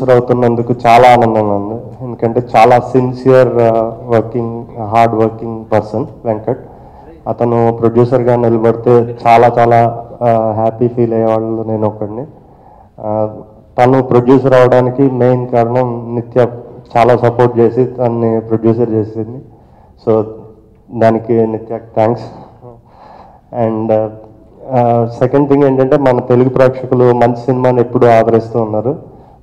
Producer అవుతున్నందుకు చాలా ఆనందంగా ఉంది. ఎందుకంటే చాలా sincere working hard working person Venkat. అతను ప్రొడ్యూసర్గా నిలబడితే చాలా చాలా హ్యాపీ ఫీల్ అయ్యేవాళ్ళు నేను ఒకడిని. తను ప్రొడ్యూసర్ అవడానికి మెయిన్ కారణం నిత్య చాలా సపోర్ట్ చేసి తనని ప్రొడ్యూసర్ చేసింది. సో దానికి నిత్య థ్యాంక్స్. అండ్ సెకండ్ థింగ్ ఏంటంటే మన తెలుగు ప్రేక్షకులు మంచి సినిమాని ఎప్పుడూ ఆదరిస్తూ ఉన్నారు.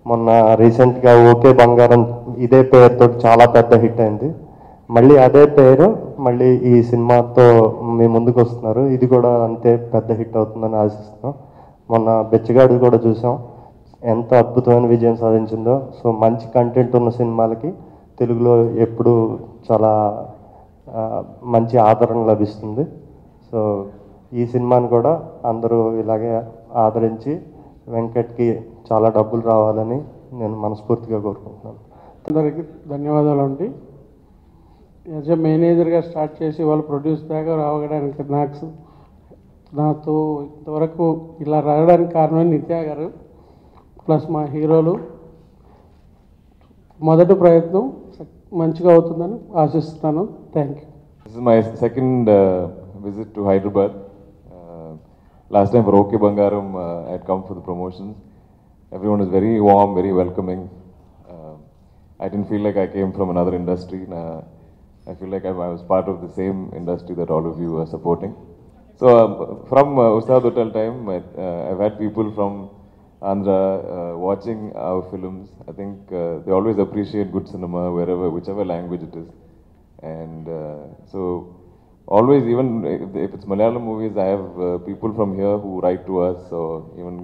మొన్న రీసెంట్గా ఓకే బంగారం ఇదే పేరుతో చాలా పెద్ద హిట్ అయింది. మళ్ళీ అదే పేరు మళ్ళీ ఈ సినిమాతో మీ ముందుకు వస్తున్నారు. ఇది కూడా అంతే పెద్ద హిట్ అవుతుందని ఆశిస్తున్నాం. మొన్న బెచ్చగాడు కూడా చూసాం, ఎంత అద్భుతమైన విజయం సాధించిందో. సో మంచి కంటెంట్ ఉన్న సినిమాలకి తెలుగులో ఎప్పుడు చాలా మంచి ఆదరణ లభిస్తుంది. సో ఈ సినిమాని కూడా అందరూ ఇలాగే ఆదరించి వెంకట్కి చాలా డబ్బులు రావాలని నేను మనస్ఫూర్తిగా కోరుకుంటున్నాను. అందరికీ ధన్యవాదాలు అండి. యాజ్ ఎ మేనేజర్గా స్టార్ట్ చేసి వాళ్ళు ప్రొడ్యూస్ దాకా రావడానికి నాతో ఇంతవరకు ఇలా రావడానికి కారణం నిత్య గారు ప్లస్ మా హీరోలు. మొదటి ప్రయత్నం మంచిగా అవుతుందని ఆశిస్తున్నాను. Thank you. This is my second visit to Hyderabad. Last time for OK Bangaram, I had come for the promotions. Everyone is very warm, very welcoming. I didn't feel like I came from another industry. I feel like I was part of the same industry that all of you are supporting. So from Ustad Hotel time, I've had people from Andhra watching our films. I think they always appreciate good cinema whichever language it is. And so always, even if it's Malayalam movies, I have people from here who write to us or even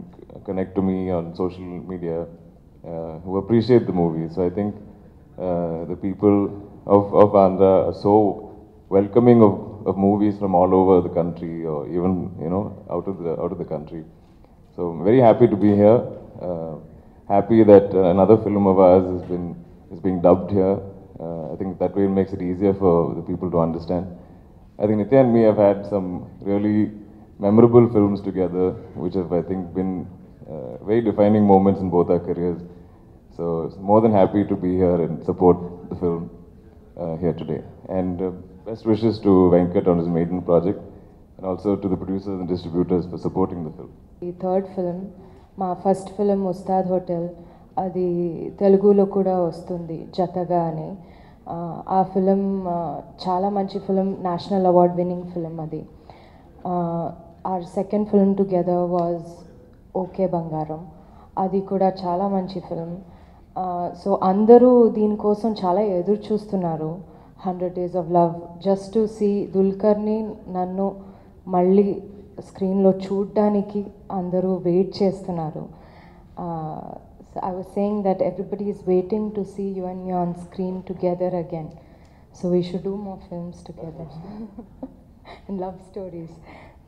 connect to me on social media who appreciate the movies. So I think the people of Andhra are so welcoming of movies from all over the country or even out of the country. So I'm very happy to be here. Happy that another film of ours is being dubbed here. I think that way it makes it easier for the people to understand. I think Nitya and me have had some really memorable films together, which have, I think, been very defining moments in both our careers. So more than happy to be here and support the film here today. And best wishes to Venkat on his maiden project, and also to the producers and distributors for supporting the film. The third film, my first film, Ustad Hotel, అది తెలుగులో కూడా వస్తుంది జతగా అని. ఆ film చాలా మంచి film, national award winning film అది. Our second film together was OK Bangaram, అది కూడా చాలా మంచి ఫిలిం. సో అందరూ దీనికోసం చాలా ఎదురు చూస్తున్నారు. 100 Days of Love, just to see దుల్కర్ని నన్ను మళ్ళీ స్క్రీన్లో చూడడానికి అందరూ వెయిట్ చేస్తున్నారు. So I was saying that everybody is waiting to see you and me on screen together again. So we should do more films together. And love stories.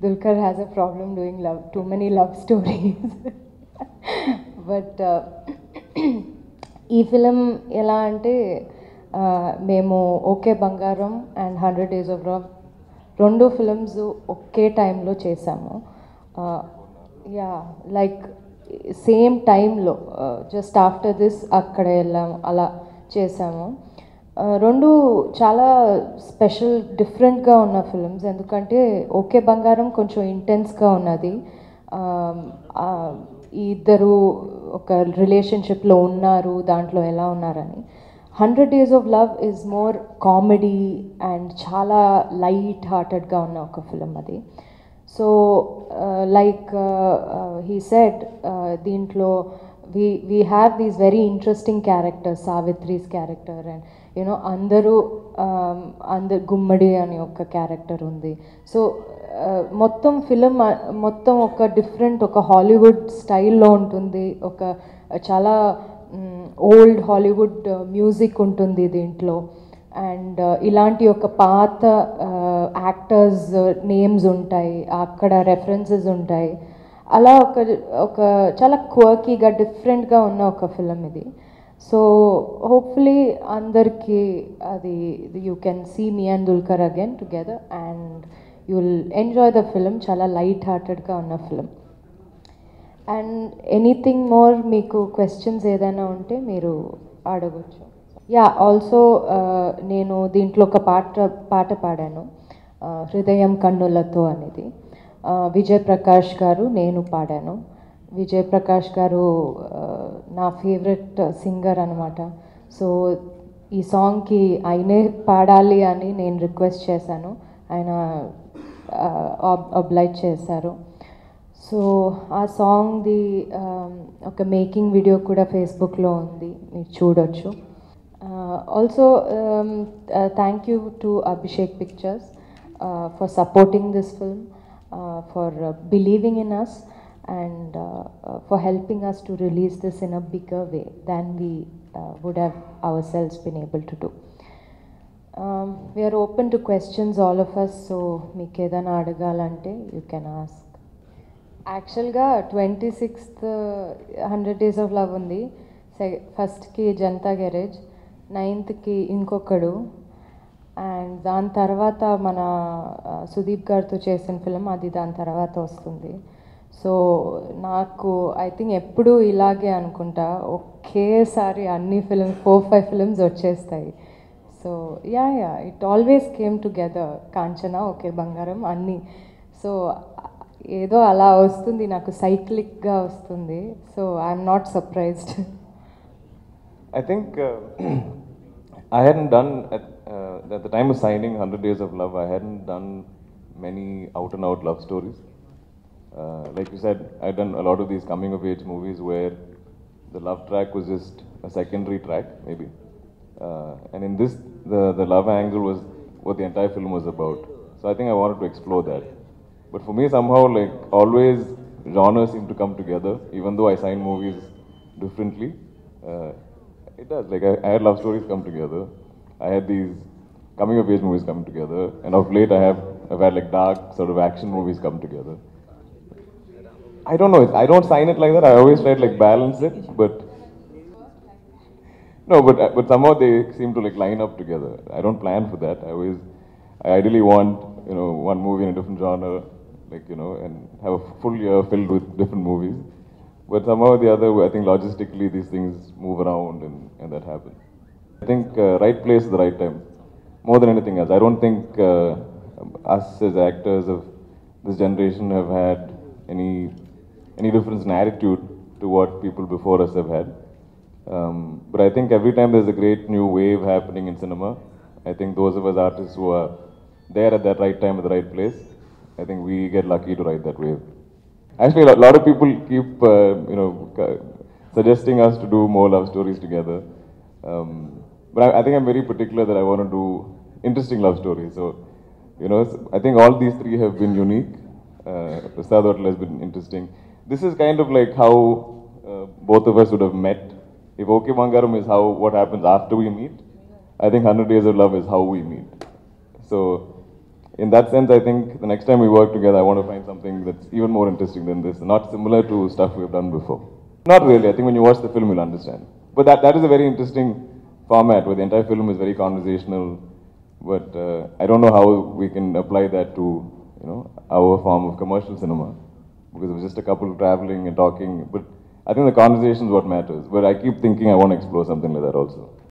Dulquer has a problem doing too many love stories. But ఈ film ఎలా అంటే మేము okay బంగారం and 100 Days of Love రెండు films ఒకే టైంలో చేసాము. Like same టైంలో just after this అక్కడ వెళ్ళాము, అలా చేసాము. రెండు చాలా స్పెషల్ డిఫరెంట్గా ఉన్న ఫిలిమ్స్. ఎందుకంటే ఓకే బంగారం కొంచెం ఇంటెన్స్గా ఉన్నది. ఇద్దరు ఒక రిలేషన్షిప్లో ఉన్నారు, దాంట్లో ఎలా ఉన్నారని. 100 Days of Love is more comedy and చాలా లైట్ హార్టెడ్గా ఉన్న ఒక ఫిలిం అది. సో లైక్ హీ సెడ్, దీంట్లో we have these very interesting characters, Savitri's character and అందరూ గుమ్మడి అని ఒక క్యారెక్టర్ ఉంది. సో మొత్తం ఫిలిం మొత్తం ఒక డిఫరెంట్, ఒక హాలీవుడ్ స్టైల్లో ఉంటుంది. ఒక చాలా ఓల్డ్ హాలీవుడ్ మ్యూజిక్ ఉంటుంది దీంట్లో. అండ్ ఇలాంటి ఒక పాత యాక్టర్స్ నేమ్స్ ఉంటాయి, అక్కడ రెఫరెన్సెస్ ఉంటాయి. అలా ఒక చాలా క్వర్కీగా డిఫరెంట్గా ఉన్న ఒక ఫిలిం ఇది. సో హోప్ఫుల్లీ అందరికీ అది you can see me and Dulquer again together and you will enjoy the film. చాలా లైట్ హార్టెడ్గా ఉన్న ఫిలిం. అండ్ ఎనీథింగ్ మోర్ మీకు క్వశ్చన్స్ ఏదైనా ఉంటే మీరు అడగచ్చు. యా, ఆల్సో నేను దీంట్లో ఒక పాట పాడాను, హృదయం కన్నులతో అనేది. విజయ్ ప్రకాష్ గారు, నేను పాడాను. విజయ్ ప్రకాష్ గారు నా ఫేవరెట్ సింగర్ అనమాట. సో ఈ సాంగ్కి ఆయనే పాడాలి అని నేను రిక్వెస్ట్ చేశాను, ఆయన అబ్లైజ్ చేశారు. సో ఆ సాంగ్ది ఒక మేకింగ్ వీడియో కూడా ఫేస్బుక్లో ఉంది, మీరు చూడొచ్చు. Also thank you to Abhishek pictures for supporting this film, for believing in us and for helping us to release this in a bigger way than we would have ourselves been able to do. We are open to questions, all of us, so meeku edana adagalante you can ask. Actually ga 26th 100 days of love undi, first ki Janata Garage, 9th ki inkokadu, and dan tarvata mana Sudeep gartho chesin film adi dan tarvata vastundi. So నాకు I think ఎప్పుడు ఇలాగే అనుకుంటా, ఒకేసారి అన్ని films 4-5 films వచ్చేస్తాయి. So yeah it always came together. Kanchana, okay బంగారం, అన్నీ. So ఏదో అలా వస్తుంది, నాకు సైక్లిక్గా వస్తుంది. So I'm not surprised. I think I hadn't done, at the time of signing 100 Days of Love, I hadn't done many out-and-out love stories. Like you said, I've done a lot of these coming-of-age movies where the love track was just a secondary track, maybe. And in this, the love angle was what the entire film was about. So I think I wanted to explore that. But for me, somehow, like, always genres seem to come together, even though I sign movies differently. It does. Like, I had love stories come together. I had these coming-of-age movies come together. And of late, I've had, like, dark sort of action movies come together. I don't know. I don't sign it like that. I always try to like balance it, but no, but somehow they seem to like line up together. I don't plan for that. I ideally want, you know, one movie in a different genre, like, you know, and have a full year filled with different movies. But somehow or the other, I think logistically these things move around and that happens. I think right place at the right time, more than anything else. I don't think us as actors of this generation have had any difference in attitude to what people before us have had. But I think every time there's a great new wave happening in cinema, I think those of us artists who are there at that right time at the right place, I think we get lucky to ride that wave. Actually, a lot of people keep, suggesting us to do more love stories together. But I think I'm very particular that I want to do interesting love stories. So, you know, I think all these three have been unique. Prasad Hotel has been interesting. This is kind of like how both of us would have met. If Okay Bangaram is what happens after we meet, I think 100 Days of Love is how we meet. So, in that sense, I think the next time we work together, I want to find something that's even more interesting than this, not similar to stuff we've done before. Not really. I think when you watch the film, you'll understand. But that is a very interesting format where the entire film is very conversational. But I don't know how we can apply that to, you know, our form of commercial cinema. Because it was just a couple traveling and talking. But I think the conversation is what matters. But I keep thinking I want to explore something like that also.